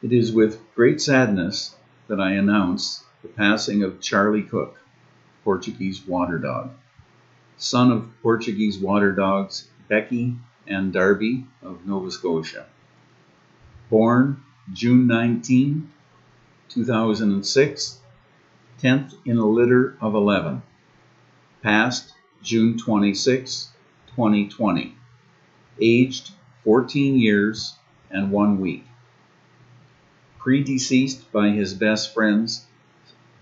It is with great sadness that I announce the passing of Charlie Cook, Portuguese water dog, son of Portuguese water dogs Becky and Darby of Nova Scotia. Born June 19, 2006, 10th in a litter of 11. Passed June 26, 2020. Aged 14 years and 1 week. Predeceased by his best friends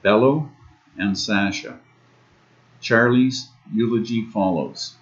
Bello and Sasha. Charlie's eulogy follows.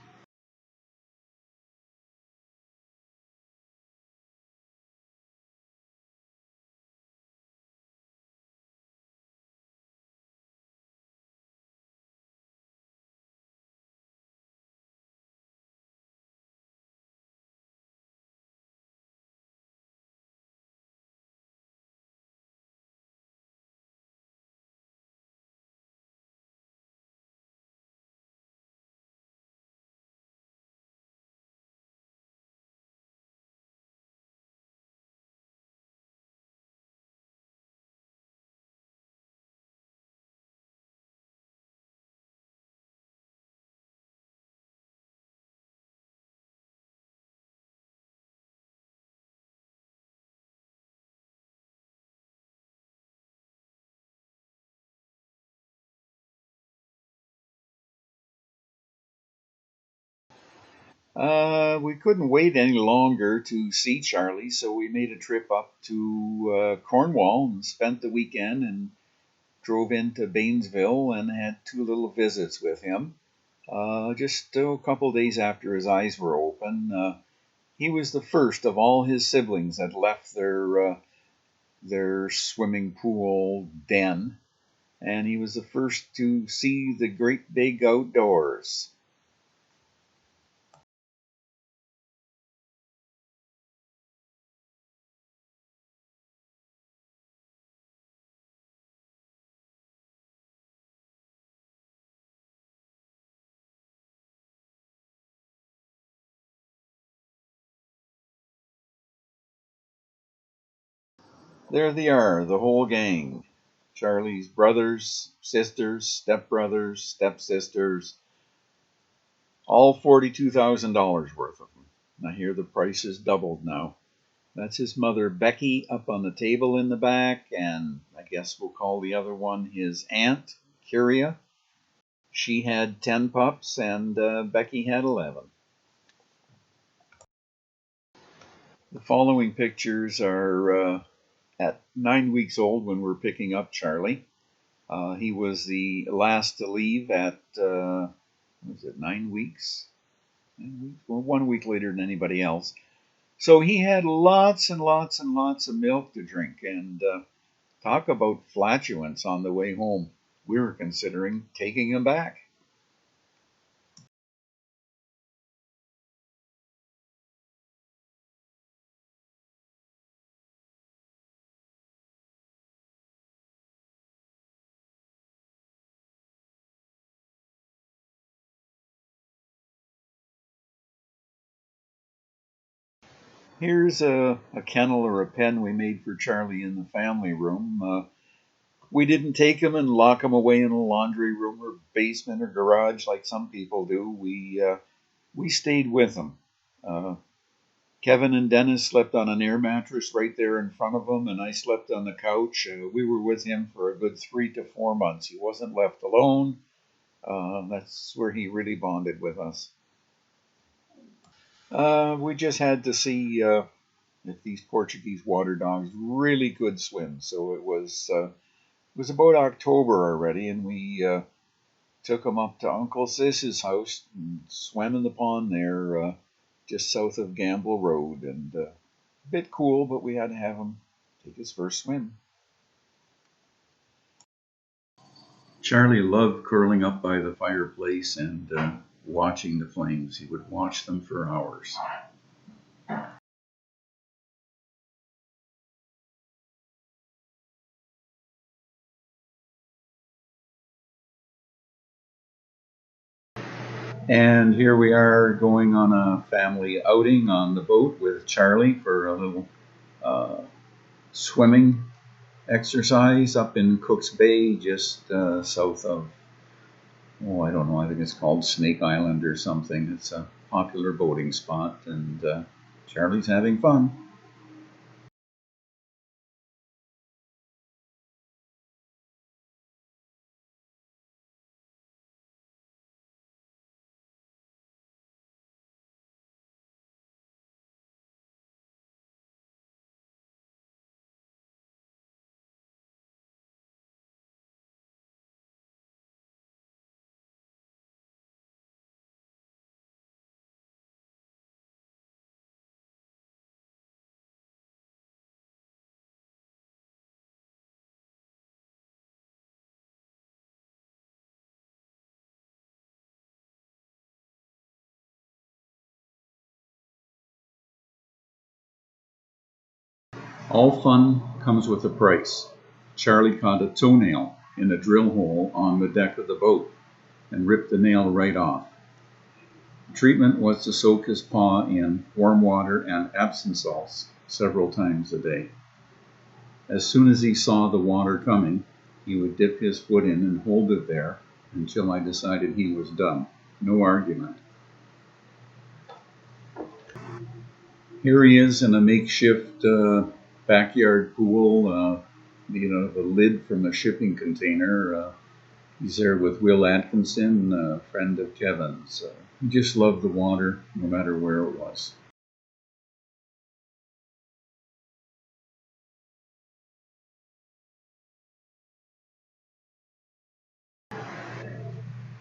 We couldn't wait any longer to see Charlie, so we made a trip up to Cornwall and spent the weekend and drove into Baynesville and had two little visits with him. Just a couple days after his eyes were open, he was the first of all his siblings that left their swimming pool den, and he was the first to see the great big outdoors. There they are, the whole gang. Charlie's brothers, sisters, stepbrothers, stepsisters, all $42,000 worth of them. I hear the price has doubled now. That's his mother, Becky, up on the table in the back, and I guess we'll call the other one his aunt, Curia. She had 10 pups, and Becky had 11. The following pictures are at 9 weeks old when we're picking up Charlie. He was the last to leave at, was it 9 weeks? 9 weeks? Well, 1 week later than anybody else. So he had lots and lots and lots of milk to drink, and talk about flatulence on the way home. We were considering taking him back. Here's a kennel or a pen we made for Charlie in the family room. We didn't take him and lock him away in a laundry room or basement or garage like some people do. We stayed with him. Uh, Kevin and Dennis slept on an air mattress right there in front of him, and I slept on the couch. We were with him for a good 3 to 4 months. He wasn't left alone. That's where he really bonded with us. We just had to see if these Portuguese water dogs really could swim. So it was about October already, and we took them up to Uncle Sis's house and swam in the pond there, just south of Gamble Road. And a bit cool, but we had to have him take his first swim. Charlie loved curling up by the fireplace and watching the flames. He would watch them for hours. And here we are going on a family outing on the boat with Charlie for a little uh, swimming exercise up in Cook's Bay, just south of, I don't know, I think it's called Snake Island or something. It's a popular boating spot, and Charlie's having fun. All fun comes with a price. Charlie caught a toenail in a drill hole on the deck of the boat and ripped the nail right off. The treatment was to soak his paw in warm water and Epsom salts several times a day. As soon as he saw the water coming, he would dip his foot in and hold it there until I decided he was done. No argument. Here he is in a makeshift backyard pool, the lid from a shipping container. He's there with Will Atkinson, a friend of Kevin's. He just loved the water, no matter where it was.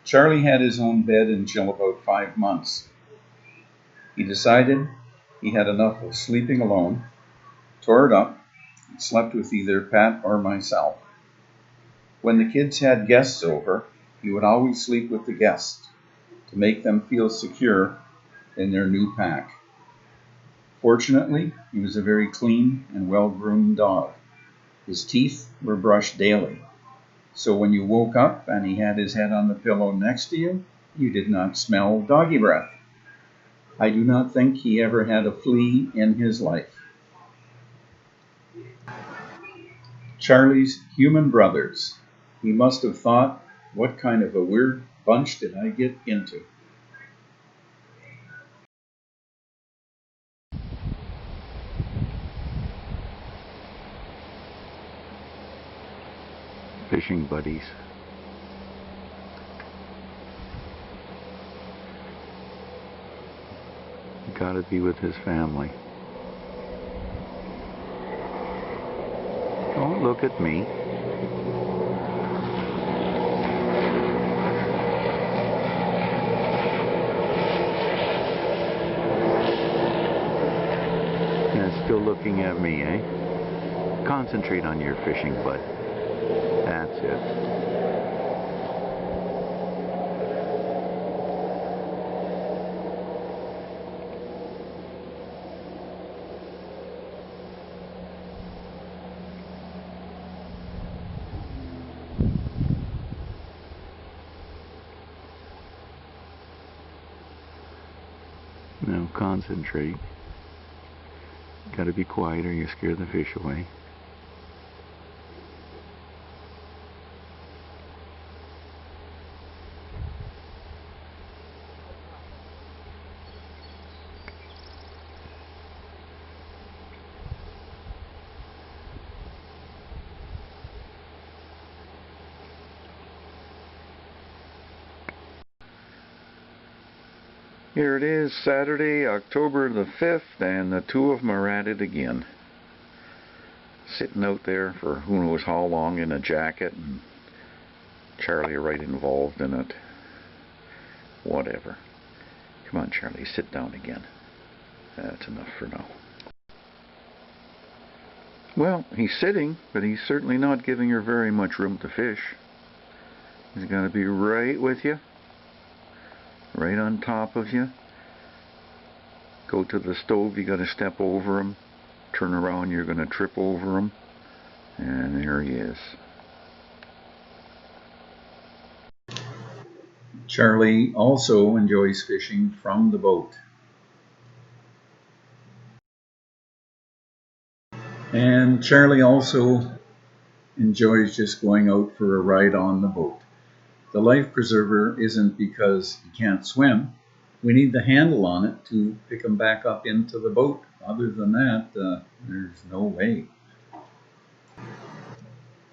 Charlie had his own bed until about 5 months. He decided he had enough of sleeping alone, tore it up, and slept with either Pat or myself. When the kids had guests over, he would always sleep with the guests to make them feel secure in their new pack. Fortunately, he was a very clean and well-groomed dog. His teeth were brushed daily, so when you woke up and he had his head on the pillow next to you, you did not smell doggy breath. I do not think he ever had a flea in his life. Charlie's human brothers. He must have thought, what kind of a weird bunch did I get into? Fishing buddies. Gotta be with his family. Don't look at me. Yeah, still looking at me, eh? Concentrate on your fishing, bud. That's it. Now concentrate. Gotta be quiet or you scare the fish away. Here it is, Saturday, October the 5th, and the two of them are at it again. Sitting out there for who knows how long in a jacket, and Charlie right involved in it. Whatever. Come on, Charlie, sit down again. That's enough for now. Well, he's sitting, but he's certainly not giving her very much room to fish. He's going to be right with you. Right on top of you. Go to the stove, you got to step over him. Turn around, you're going to trip over him. And there he is. Charlie also enjoys fishing from the boat. And Charlie also enjoys just going out for a ride on the boat. The life preserver isn't because he can't swim. We need the handle on it to pick him back up into the boat. Other than that, there's no way.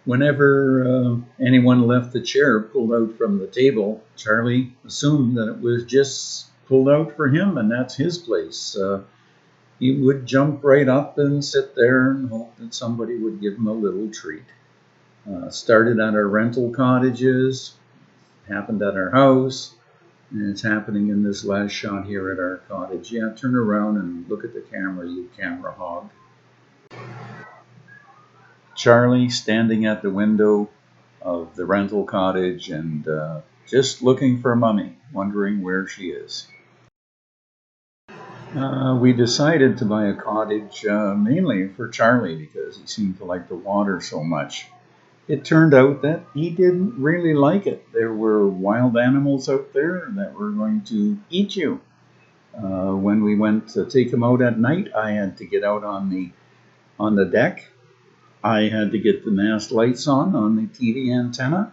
Whenever anyone left the chair pulled out from the table, Charlie assumed that it was just pulled out for him and that's his place. He would jump right up and sit there and hope that somebody would give him a little treat. Started at our rental cottages, happened at our house, and it's happening in this last shot here at our cottage. Yeah, turn around and look at the camera, you camera hog. Charlie standing at the window of the rental cottage and just looking for Mummy, wondering where she is. We decided to buy a cottage mainly for Charlie because he seemed to like the water so much. It turned out that he didn't really like it. There were wild animals out there that were going to eat you. When we went to take him out at night, I had to get out on the deck. I had to get the mast lights on the TV antenna.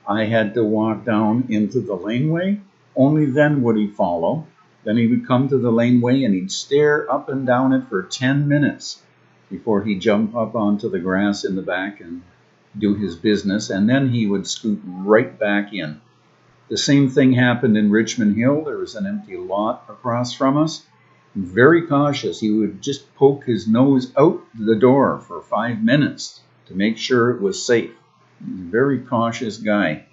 I had to walk down into the laneway. Only then would he follow. Then he would come to the laneway and he'd stare up and down it for 10 minutes before he'd jump up onto the grass in the back and do his business. And then he would scoot right back in. The same thing happened in Richmond Hill. There was an empty lot across from us. Very cautious. He would just poke his nose out the door for 5 minutes to make sure it was safe. He's a very cautious guy.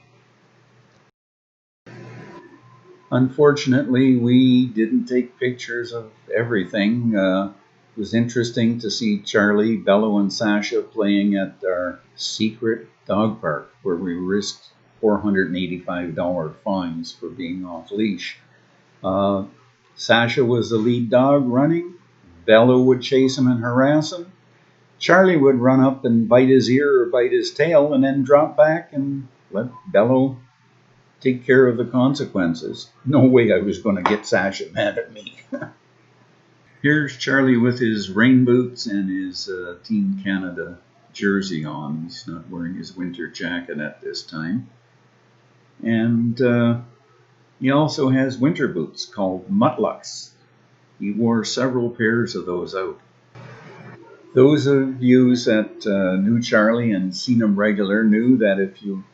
Unfortunately, we didn't take pictures of everything. It was interesting to see Charlie, Bello, and Sasha playing at our secret dog park where we risked $485 fines for being off leash. Sasha was the lead dog running. Bello would chase him and harass him. Charlie would run up and bite his ear or bite his tail and then drop back and let Bello take care of the consequences. No way I was going to get Sasha mad at me. Here's Charlie with his rain boots and his Team Canada jersey on. He's not wearing his winter jacket at this time. And he also has winter boots called mutlucks. He wore several pairs of those out. Those of you that knew Charlie and seen him regular knew that if you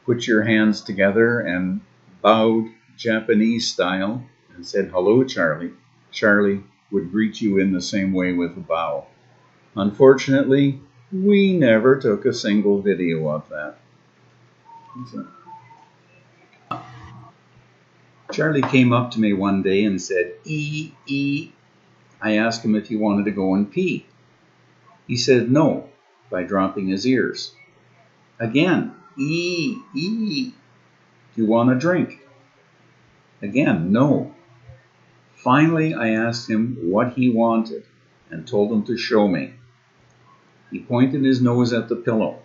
put your hands together and bowed Japanese style and said, "Hello, Charlie," Charlie would greet you in the same way with a bow. Unfortunately, we never took a single video of that. So, Charlie came up to me one day and said, "E." I asked him if he wanted to go and pee. He said no by dropping his ears. Again, "E." "Do you want a drink?" Again, no. Finally, I asked him what he wanted and told him to show me. He pointed his nose at the pillow.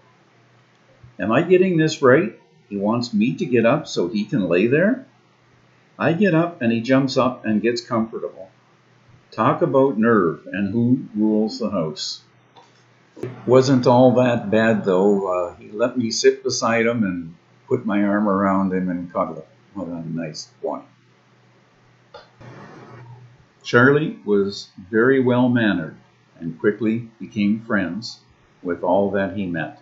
Am I getting this right? He wants me to get up so he can lay there? I get up and he jumps up and gets comfortable. Talk about nerve and who rules the house. Wasn't all that bad though. He let me sit beside him and put my arm around him and cuddle. What a nice boy. Charlie was very well mannered and quickly became friends with all that he met.